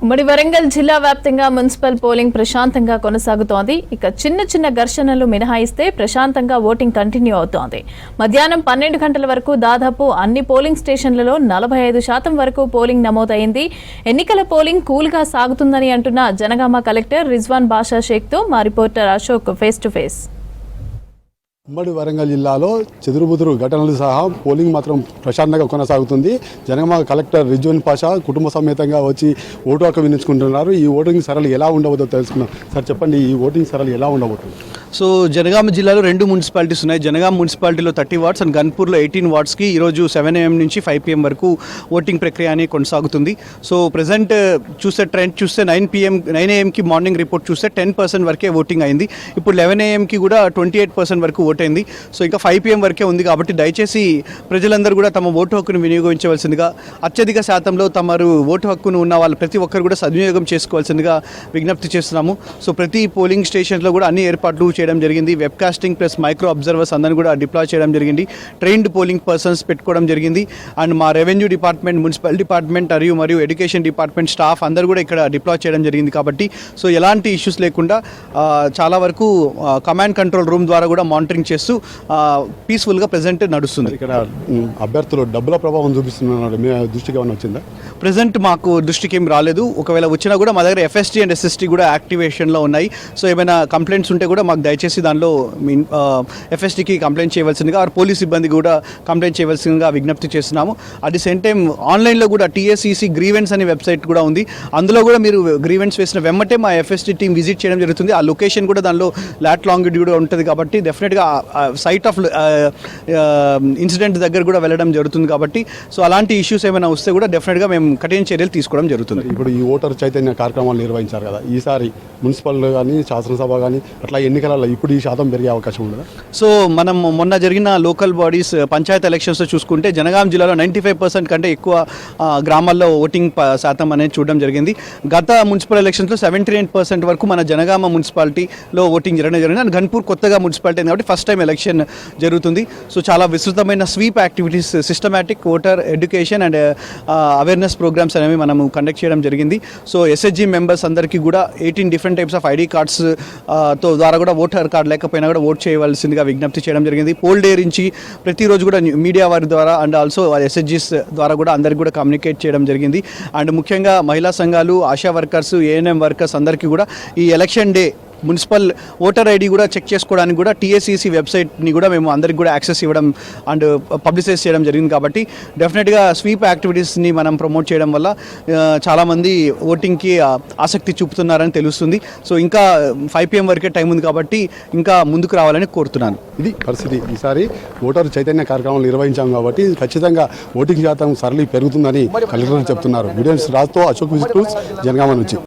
ఉమ్మడి వరంగల్ జిల్లా వ్యాప్తంగా మున్సిపల్ పోలింగ్ ప్రశాంతంగా కొనసాగుతోంది. ఇక చిన్న ఘర్షణలు మినహాయిస్తే ప్రశాంతంగా ఓటింగ్ కంటిన్యూ అవుతోంది. మధ్యాహ్నం 12 గంటల వరకు దాదాపు అన్ని పోలింగ్ స్టేషన్లలో 45% వరకు పోలింగ్ నమోదైంది. ఎన్నికల పోలింగ్ కూల్గా సాగుతుందని అంటున్న జనగామ కలెక్టర్ రిజ్వాన్ బాషా షేక్తో మా reporter Ashok face to face. ఉమ్మడి వరంగల్ జిల్లాలో చెదురుబుదురు ఘటనలు సహా పోలింగ్ మాత్రం ప్రశాంతంగా కొనసాగుతుంది. జనగామ కలెక్టర్ రిజ్వాన్ బాషా కుటుంబ సమేతంగా వచ్చి ఓటు హక్కు వినియోగించుకుంటున్నారు. ఈ ఓటింగ్ సరళి ఎలా ఉండబోతుందో తెలుసుకున్నాం. సార్ చెప్పండి, ఈ ఓటింగ్ సరళి ఎలా ఉండబోతుంది? సో జనగామ జిల్లాలో 2 మున్సిపాలిటీస్ ఉన్నాయి. జనగామ మున్సిపాలిటీలో 30 వార్డ్స్ అండ్ గన్పూర్లో 18 వార్డ్స్కి ఈరోజు 7 AM నుంచి 5 PM వరకు ఓటింగ్ ప్రక్రియ అనేది కొనసాగుతుంది. సో ప్రజెంట్ ట్రెండ్ చూస్తే 9 AMకి మార్నింగ్ రిపోర్ట్ చూస్తే 10% వరకే ఓటింగ్ అయింది. ఇప్పుడు 11 AMకి కూడా 28% వరకు ఓట్ అయింది. సో ఇంకా 5 PM వరకే ఉంది. కాబట్టి దయచేసి ప్రజలందరూ కూడా తమ ఓటు హక్కును వినియోగించవలసిందిగా, అత్యధిక శాతంలో తమరు ఓటు హక్కును ఉన్న వాళ్ళు ప్రతి ఒక్కరు కూడా సద్వినియోగం చేసుకోవాల్సిందిగా విజ్ఞప్తి చేస్తున్నాము. సో ప్రతి పోలింగ్ స్టేషన్లో కూడా అన్ని ఏర్పాట్లు చేయడం జరిగింది. వెబ్కాస్టింగ్ ప్లస్ మైక్రో అబ్జర్వర్స్ అందరినీ కూడా డిప్లాయ్ చేయడం జరిగింది. ట్రైన్డ్ పోలింగ్ పర్సన్స్ పెట్టుకోవడం జరిగింది. అండ్ మా రెవెన్యూ డిపార్ట్మెంట్, మున్సిపల్ డిపార్ట్మెంట్ మరియు ఎడ్యుకేషన్ డిపార్ట్మెంట్ స్టాఫ్ అందరూ కూడా ఇక్కడ డిప్లాయ్ చేయడం జరిగింది. కాబట్టి సో ఎలాంటి ఇష్యూస్ లేకుండా చాలా వరకు కమాండ్ కంట్రోల్ రూమ్ ద్వారా కూడా మానిటరింగ్ చేస్తూ పీస్ఫుల్గా ప్రెజెంట్ నడుస్తుంది. ఇక్కడ అభ్యర్థులు డబ్బుల ప్రభావం చూపిస్తున్నారు, మీ దృష్టికి ఏమైనా వచ్చిందా? ప్రెజెంట్ మాకు దృష్టికి ఏం రాలేదు. ఒకవేళ వచ్చినా కూడా మా దగ్గర FST అండ్ SST కూడా యాక్టివేషన్లో ఉన్నాయి. సో ఏమైనా కంప్లైంట్స్ ఉంటే కూడా మాకు దయచేసి దానిలో FSTకి కంప్లైంట్ చేయవలసిందిగా, పోలీస్ సిబ్బంది కూడా కంప్లైంట్ చేయవలసిందిగా విజ్ఞప్తి చేస్తున్నాము. అట్ ది సేమ్ టైం ఆన్లైన్లో కూడా TSEC గ్రీవెన్స్ అనే వెబ్సైట్ కూడా ఉంది. అందులో కూడా మీరు గ్రీవెన్స్ వేసిన వెంబటే మా FST టీం విజిట్ చేయడం జరుగుతుంది. ఆ లొకేషన్ కూడా దానిలో లాట్ లాంగిడ్ కూడా ఉంటుంది. కాబట్టి డెఫినెట్గా సైట్ ఆఫ్ ఇన్సిడెంట్ దగ్గర కూడా వెళ్ళడం జరుగుతుంది. కాబట్టి సో అలాంటి ఇష్యూస్ ఏమైనా వస్తే కూడా డెఫినెట్గా మేము కఠిన చర్యలు తీసుకోవడం జరుగుతుంది. ఇప్పుడు ఈ ఓటర్ చైతన్య కార్యక్రమాలు నిర్వహించారు కదా, ఈసారి మున్సిపల్ కానీ శాసనసభ కానీ అట్లా ఎన్నికలలో ఇప్పుడు ఈ శాతం పెరిగే అవకాశం ఉండదా? సో మనం మొన్న జరిగిన లోకల్ బాడీస్ పంచాయత్ ఎలక్షన్స్లో చూసుకుంటే జనగామ జిల్లాలో 95% కంటే ఎక్కువ గ్రామాల్లో ఓటింగ్ శాతం అనేది చూడడం జరిగింది. గత మున్సిపల్ ఎలక్షన్స్లో 79% వరకు మన జనగామ మున్సిపాలిటీలో ఓటింగ్ జరగడం జరిగింది. అండ్ గన్పూర్ కొత్తగా మున్సిపాలిటీ కాబట్టి ఫస్ట్ టైం ఎలక్షన్ జరుగుతుంది. సో చాలా విస్తృతమైన sweep activities, systematic voter education and awareness programs అనేవి మనము కండక్ట్ చేయడం జరిగింది. సో SHG మెంబర్స్ అందరికీ కూడా 18 different types of ID cards తో ద్వారా కూడా ఓటర్ కార్డ్ లేకపోయినా కూడా ఓట్ చేయవలసిందిగా విజ్ఞప్తి చేయడం జరిగింది. పోల్ డే నుంచి ప్రతిరోజు కూడా మీడియా వారి ద్వారా అండ్ ఆల్సో SHGs ద్వారా కూడా అందరికీ కూడా కమ్యూనికేట్ చేయడం జరిగింది. అండ్ ముఖ్యంగా మహిళా సంఘాలు, ఆశా వర్కర్స్, ANM వర్కర్స్ అందరికీ కూడా ఈ election day municipal voter ID కూడా చెక్ చేసుకోవడానికి కూడా TSEC వెబ్సైట్ని కూడా మేము అందరికి కూడా యాక్సెస్ ఇవ్వడం అండ్ పబ్లిసైజ్ చేయడం జరిగింది. కాబట్టి డెఫినెట్గా స్వీప్ యాక్టివిటీస్ని మనం ప్రమోట్ చేయడం వల్ల చాలామంది ఓటింగ్కి ఆసక్తి చూపుతున్నారని తెలుస్తుంది. సో ఇంకా 5 PM వరకే టైం ఉంది కాబట్టి ఇంకా ముందుకు రావాలని కోరుతున్నాను. ఇది పరిస్థితి. ఈసారి ఓటర్ చైతన్య కార్యక్రమాలు నిర్వహించాం కాబట్టి ఖచ్చితంగా ఓటింగ్ శాతం సరళి పెరుగుతుందని కలెక్టర్ చెప్తున్నారు. వీడియోస్ రాజుతో అశోక్ విజిట్ జనగామ నుంచి.